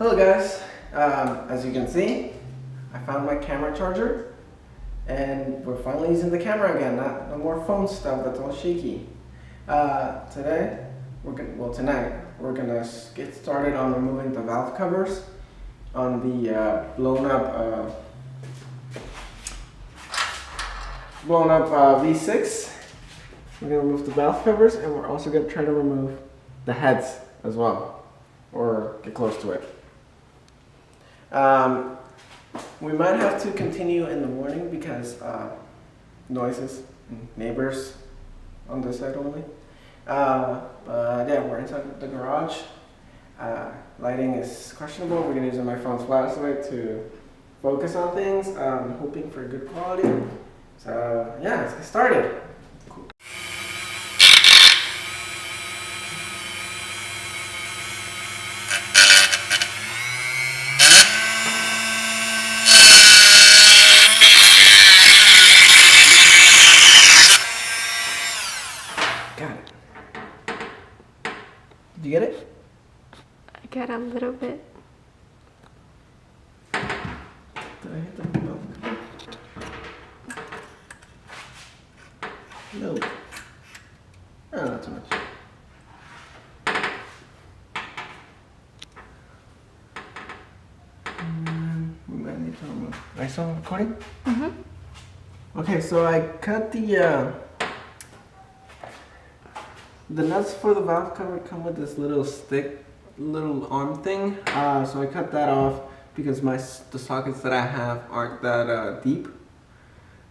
Hello guys, as you can see, I found my camera charger and we're finally using the camera again, no more phone stuff that's all shaky. Tonight, we're gonna get started on removing the valve covers on the blown up V6. We're gonna remove the valve covers and we're also gonna try to remove the heads as well, or get close to it. We might have to continue in the morning because noises, neighbors on this side only. But yeah, we're inside the garage. Lighting is questionable. We're gonna use my phone's flashlight to focus on things. Hoping for good quality. So yeah, let's get started. Cool. Got it. Did you get it? I got a little bit. Did I hit the valve cover? No. Oh, not too much. We might need to remove. Are you still recording? Mm-hmm. Okay, so I cut the nuts for the valve cover come with this little stick, little arm thing. So I cut that off because the sockets that I have aren't that deep.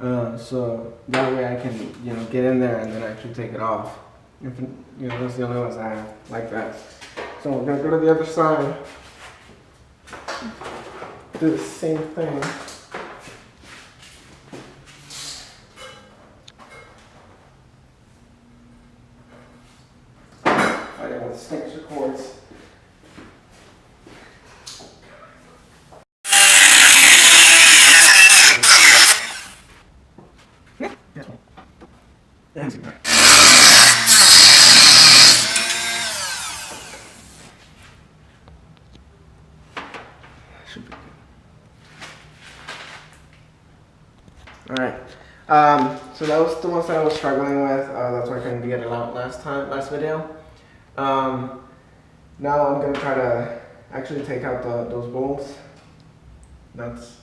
So that way I can, get in there and then actually take it off. If, that's the only ones I have like that. So we're gonna go to the other side. Do the same thing. Fighting with snakes or cords. Should be good. All right. So that was the ones that I was struggling with. That's why I couldn't get it out last video. Now I'm gonna try to actually take out those bolts, nuts,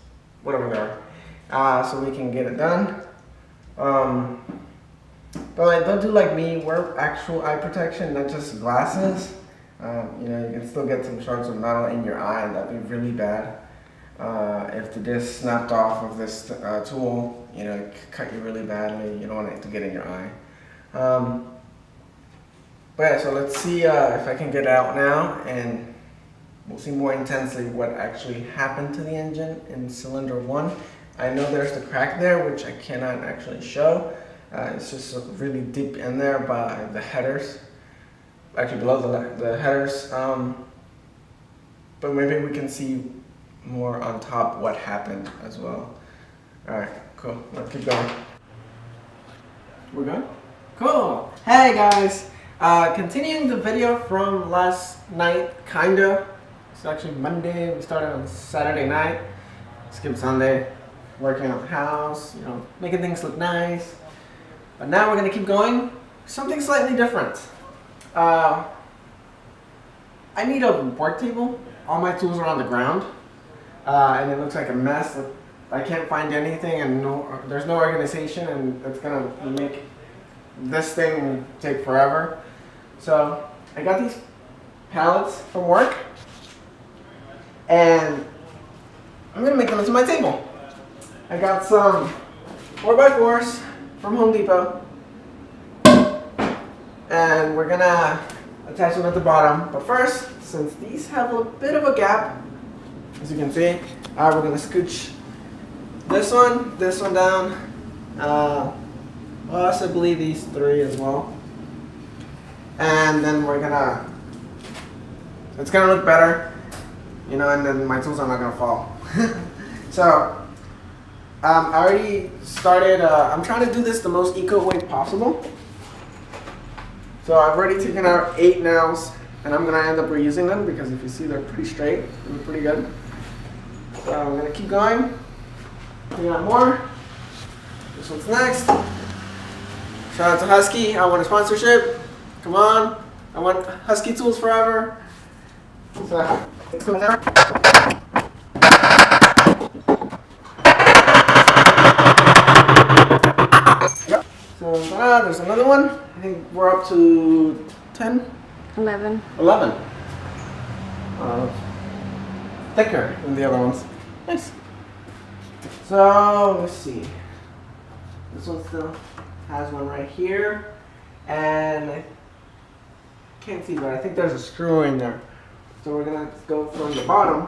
whatever they are, so we can get it done. But don't do like me. Wear actual eye protection, not just glasses. You can still get some shards of metal in your eye, and that'd be really bad. If the disc snapped off of this tool, it could cut you really badly. You don't want it to get in your eye. But yeah, so let's see if I can get it out now, and we'll see more intensely what actually happened to the engine in cylinder 1. I know there's the crack there, which I cannot actually show. It's just really deep in there by the headers. Actually below the headers, but maybe we can see more on top what happened as well. Alright, cool, let's keep going. We're good? Cool! Hey guys! Continuing the video from last night, kinda. It's actually Monday, we started on Saturday night, skipped Sunday, working on the house, making things look nice. But now we're gonna keep going, something slightly different. I need a work table. All my tools are on the ground, and it looks like a mess. I can't find anything, and there's no organization, and it's gonna make this thing take forever. So I got these pallets from work, and I'm gonna make them into my table. I got some 4x4s from Home Depot. And we're gonna attach them at the bottom. But first, since these have a bit of a gap, as you can see, we're gonna scooch this one down, possibly these 3 as well. And then it's gonna look better, and then my tools are not gonna fall. So, I already started, I'm trying to do this the most eco way possible. So I've already taken out 8 nails and I'm gonna end up reusing them because if you see, they're pretty straight, they're pretty good. So I'm gonna keep going. We got more. This one's next. Shout out to Husky. I want a sponsorship. Come on. I want Husky tools forever. So it's coming there. Yep. So there's another one. I think we're up to 10? 11. 11. Thicker than the other ones. Nice. So let's see. This one still has one right here, and I can't see, but I think there's a screw in there. So we're gonna go from the bottom,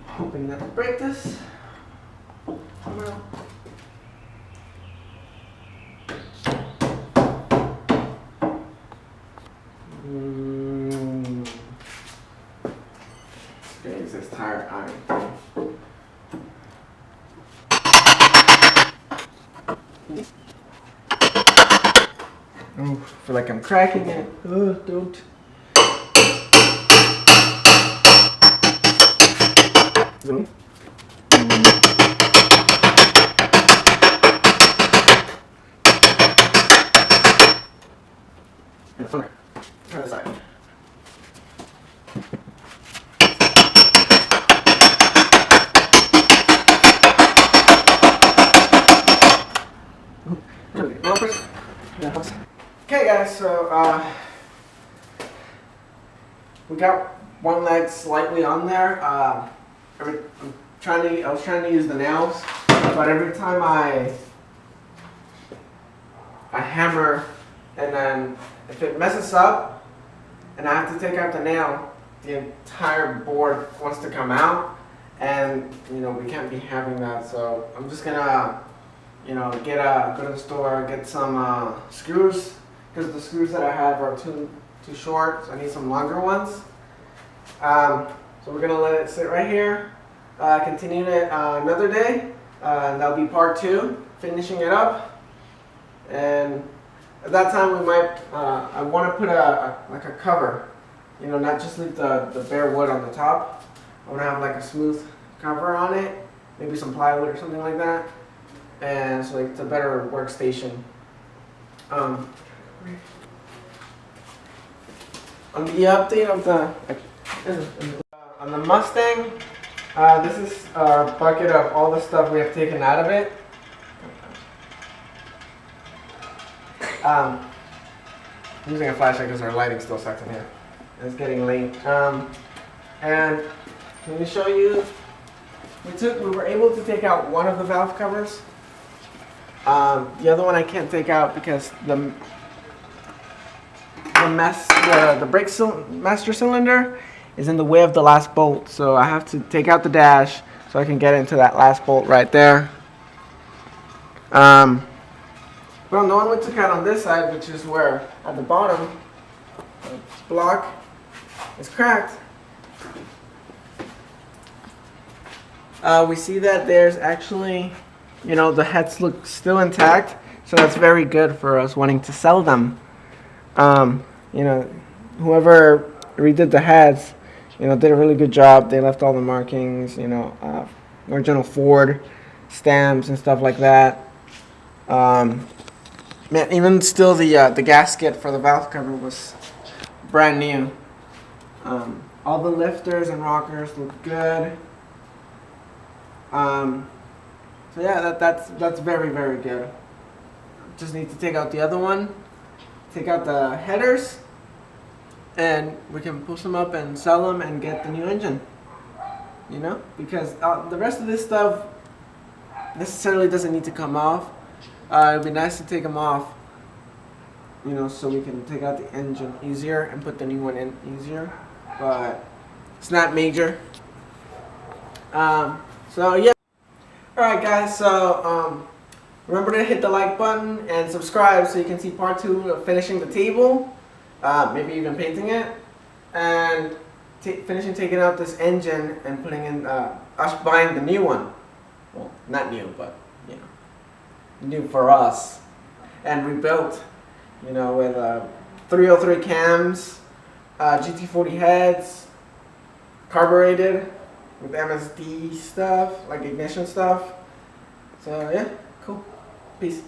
hoping not to break this. Somehow. It's this tire iron thing. Oh, I feel like I'm cracking it. Oh, don't. Zoom. Try this side. Okay guys, so we got one leg slightly on there. I was trying to use the nails, but every time I hammer, and then if it messes up and I have to take out the nail, the entire board wants to come out, and we can't be having that. So I'm just gonna go to the store, get some screws, because the screws that I have are too short, so I need some longer ones. So we're gonna let it sit right here, continue it another day, and that'll be part 2, finishing it up. And at that time we might, I want to put like a cover, not just leave the bare wood on the top. I want to have like a smooth cover on it, maybe some plywood or something like that. And so it's a better workstation. On the update of on the Mustang, this is our bucket of all the stuff we have taken out of it. I'm using a flashlight because our lighting still sucks in here. It's getting late. And let me show you. We were able to take out one of the valve covers. The other one I can't take out because the brake master cylinder is in the way of the last bolt. So I have to take out the dash so I can get into that last bolt right there. Well, no one we took out on this side, which is where at the bottom, the block is cracked. We see that there's actually, the heads look still intact, so that's very good for us wanting to sell them. Whoever redid the heads, did a really good job. They left all the markings, original Ford stamps and stuff like that. Man, even still, the gasket for the valve cover was brand new. All the lifters and rockers look good. So yeah, that's very, very good. Just need to take out the other one, take out the headers, and we can push them up and sell them and get the new engine. Because the rest of this stuff necessarily doesn't need to come off. It'd be nice to take them off, so we can take out the engine easier and put the new one in easier, but it's not major. So yeah. Alright guys, so remember to hit the like button and subscribe so you can see part 2 of finishing the table, maybe even painting it, and finishing taking out this engine and putting in, us buying the new one. Well, not new, but new for us, and rebuilt, with 303 cams, GT40 heads, carbureted with MSD stuff, like ignition stuff. So yeah, cool. Peace.